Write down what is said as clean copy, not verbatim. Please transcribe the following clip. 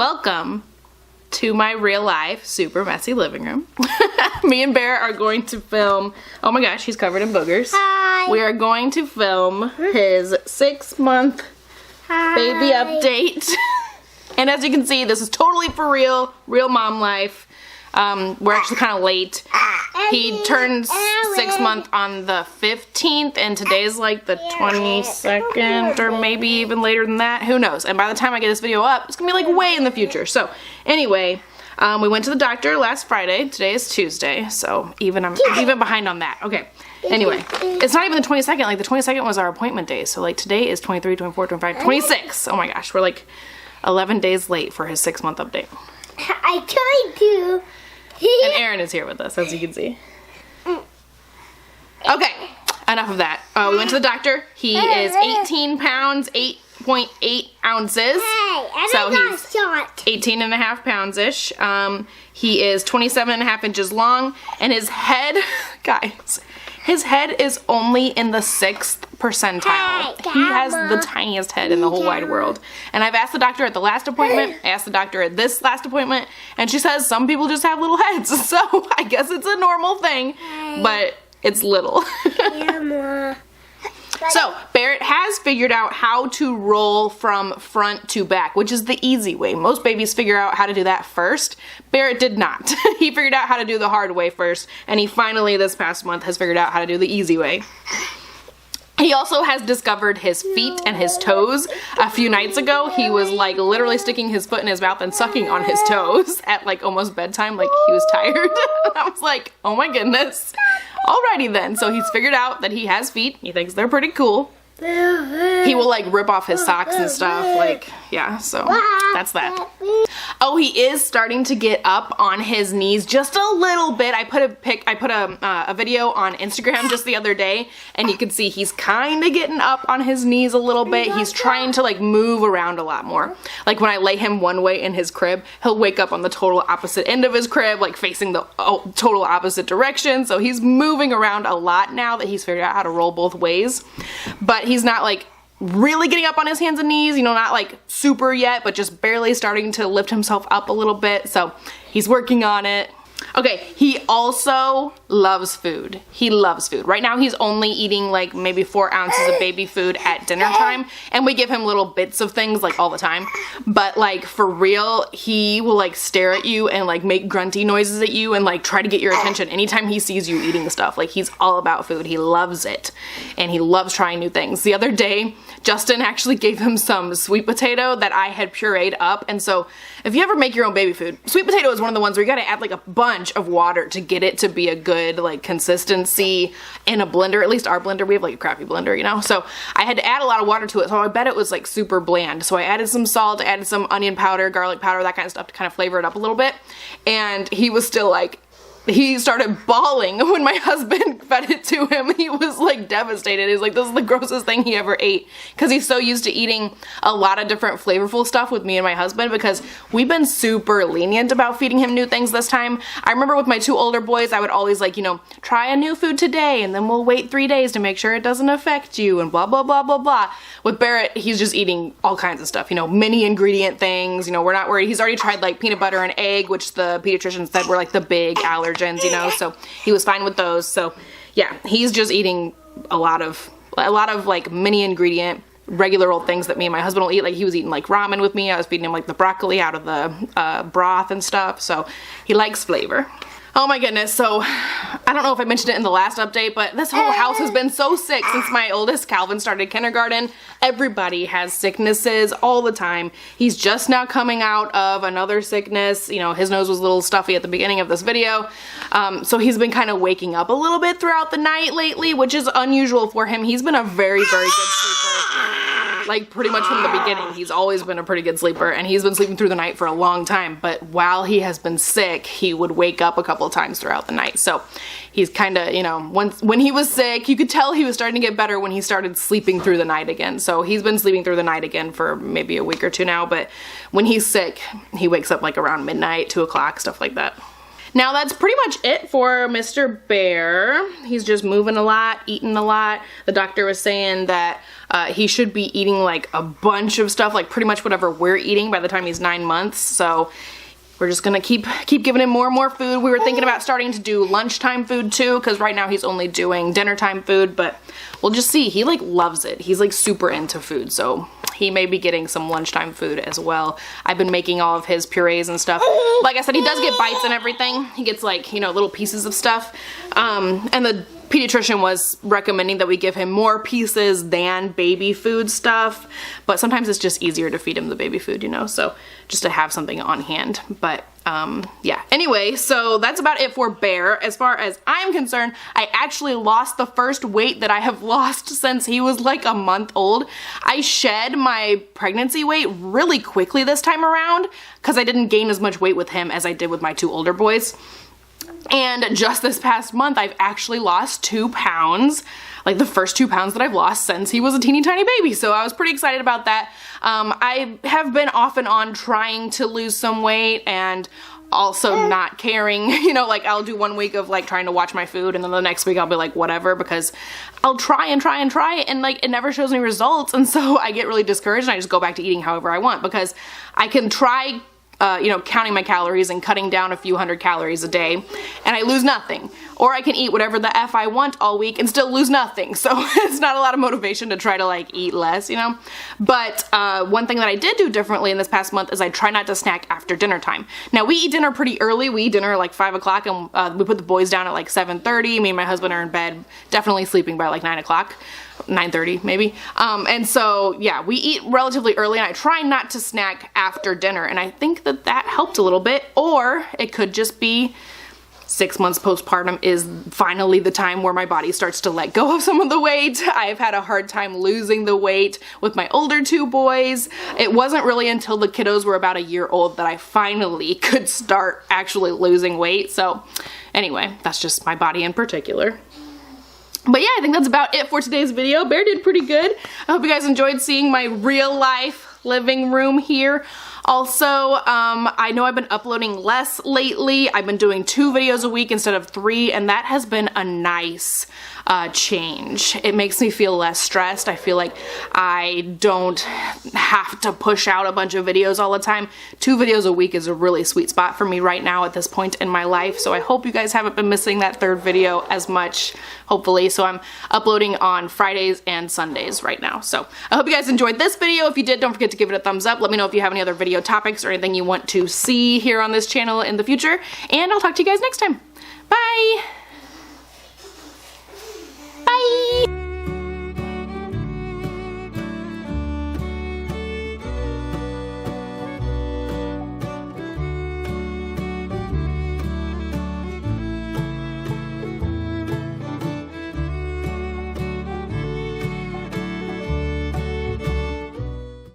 Welcome to my real life super messy living room. Me and Barret are going to film, oh my gosh, he's covered in boogers. Hi. We are going to film his 6-month baby update. And as you can see, this is totally for real mom life. We're actually kind of late. He turns 6 months on the 15th, and today's like the 22nd, or maybe even later than that. Who knows? And by the time I get this video up, it's gonna be like way in the future. So anyway, we went to the doctor last Friday. Today is Tuesday, so I'm even behind on that. Okay. Anyway, it's not even the 22nd. Like the 22nd was our appointment day. So like today is 23, 24, 25, 26. Oh my gosh, we're like 11 days late for his 6-month update. I tried to. And Aaron is here with us, as you can see. Okay, enough of that. We went to the doctor. He is 18 pounds, 8.8 ounces. So he's 18 and a half pounds-ish. He is 27 and a half inches long. And his head, guys, his head is only in the 6th percentile. He has the tiniest head in the whole wide world. And I've asked the doctor at the last appointment, I asked the doctor at this last appointment, and she says some people just have little heads. So I guess it's a normal thing, but it's little. So Barret has figured out how to roll from front to back, which is the easy way. Most babies figure out how to do that first. Barret did not. He figured out how to do the hard way first, and he finally this past month has figured out how to do the easy way. He also has discovered his feet and his toes. A few nights ago, he was like literally sticking his foot in his mouth and sucking on his toes at like almost bedtime, like he was tired. I was like, oh my goodness. Alrighty then. So he's figured out that he has feet. He thinks they're pretty cool. He will like rip off his socks and stuff, like, yeah, so that's that. Oh, he is starting to get up on his knees just a little bit. I put a video on Instagram just the other day, and you can see he's kind of getting up on his knees a little bit. He's trying to like move around a lot more. Like when I lay him one way in his crib, he'll wake up on the total opposite end of his crib, like facing the total opposite direction. So he's moving around a lot now that he's figured out how to roll both ways. But he's not like really getting up on his hands and knees, you know, not like super yet, but just barely starting to lift himself up a little bit. So he's working on it. Okay, he also loves food. He loves food. Right now he's only eating like maybe 4 ounces of baby food at dinner time, and we give him little bits of things like all the time. But like for real, he will like stare at you and like make grunty noises at you and like try to get your attention anytime he sees you eating stuff. Like he's all about food. He loves it, and he loves trying new things. The other day, Justin actually gave him some sweet potato that I had pureed up. And so if you ever make your own baby food, sweet potato is one of the ones where you gotta add like a bunch of water to get it to be a good like consistency in a blender. At least our blender, we have like a crappy blender, you know? So I had to add a lot of water to it, so I bet it was like super bland. So I added some salt, added some onion powder, garlic powder, that kind of stuff to kind of flavor it up a little bit. And he was still like, he started bawling when my husband fed it to him. He was like devastated. He's like, this is the grossest thing he ever ate, because he's so used to eating a lot of different flavorful stuff with me and my husband, because we've been super lenient about feeding him new things this time. I remember with my 2 older boys, I would always like, you know, try a new food today and then we'll wait 3 days to make sure it doesn't affect you and blah, blah, blah, blah, blah. With Barret, he's just eating all kinds of stuff, you know, mini ingredient things, you know, we're not worried. He's already tried like peanut butter and egg, which the pediatrician said were like the big allergens, you know, so he was fine with those. So yeah, he's just eating a lot of like mini ingredient, regular old things that me and my husband will eat. Like he was eating like ramen with me. I was feeding him like the broccoli out of the broth and stuff. So he likes flavor. Oh my goodness, so I don't know if I mentioned it in the last update, but this whole house has been so sick since my oldest Calvin started kindergarten. Everybody has sicknesses all the time. He's just now coming out of another sickness. You know, his nose was a little stuffy at the beginning of this video. So he's been kind of waking up a little bit throughout the night lately, which is unusual for him. He's been a very, very good sleeper. Like pretty much from the beginning, he's always been a pretty good sleeper, and he's been sleeping through the night for a long time. But while he has been sick, he would wake up a couple of times throughout the night. So he's kind of, you know, when he was sick, you could tell he was starting to get better when he started sleeping through the night again. So he's been sleeping through the night again for maybe a week or 2 now. But when he's sick, he wakes up like around midnight, 2 o'clock, stuff like that. Now that's pretty much it for Mr. Bear. He's just moving a lot, eating a lot. The doctor was saying that he should be eating like a bunch of stuff, like pretty much whatever we're eating by the time he's 9 months. So we're just gonna keep giving him more and more food. We were thinking about starting to do lunchtime food too, because right now he's only doing dinner time food, but we'll just see. He like loves it. He's like super into food, so he may be getting some lunchtime food as well. I've been making all of his purees and stuff. Like I said, he does get bites and everything. He gets like, you know, little pieces of stuff. And the pediatrician was recommending that we give him more pieces than baby food stuff, but sometimes it's just easier to feed him the baby food, you know, so just to have something on hand. But yeah, anyway, so that's about it for Bear. As far as I'm concerned, I actually lost the first weight that I have lost since he was like a month old. I shed my pregnancy weight really quickly this time around because I didn't gain as much weight with him as I did with my 2 older boys. And just this past month, I've actually lost 2 pounds, like the first 2 pounds that I've lost since he was a teeny tiny baby. So I was pretty excited about that. I have been off and on trying to lose some weight and also not caring, you know, like I'll do 1 week of like trying to watch my food and then the next week I'll be like whatever, because I'll try and like it never shows any results, and so I get really discouraged and I just go back to eating however I want, because I can try you know, counting my calories and cutting down a few hundred calories a day, and I lose nothing. Or I can eat whatever the F I want all week and still lose nothing. So it's not a lot of motivation to try to like eat less, you know? But one thing that I did do differently in this past month is I try not to snack after dinner time. Now we eat dinner pretty early. We eat dinner at like 5 o'clock, and we put the boys down at like 7:30. Me and my husband are in bed, definitely sleeping by like 9 o'clock. 9:30 maybe. And so yeah, we eat relatively early, and I try not to snack after dinner, and I think that that helped a little bit. Or it could just be 6 months postpartum is finally the time where my body starts to let go of some of the weight. I've had a hard time losing the weight with my older 2 boys. It wasn't really until the kiddos were about a year old that I finally could start actually losing weight. So anyway, that's just my body in particular. But yeah, I think that's about it for today's video. Bear did pretty good. I hope you guys enjoyed seeing my real life living room here. Also, I know I've been uploading less lately. I've been doing 2 videos a week instead of 3, and that has been a nice change. It makes me feel less stressed. I feel like I don't have to push out a bunch of videos all the time. 2 videos a week is a really sweet spot for me right now at this point in my life. So I hope you guys haven't been missing that 3rd video as much, hopefully. So I'm uploading on Fridays and Sundays right now. So I hope you guys enjoyed this video. If you did, don't forget to give it a thumbs up. Let me know if you have any other video topics or anything you want to see here on this channel in the future. And I'll talk to you guys next time. Bye! Bye!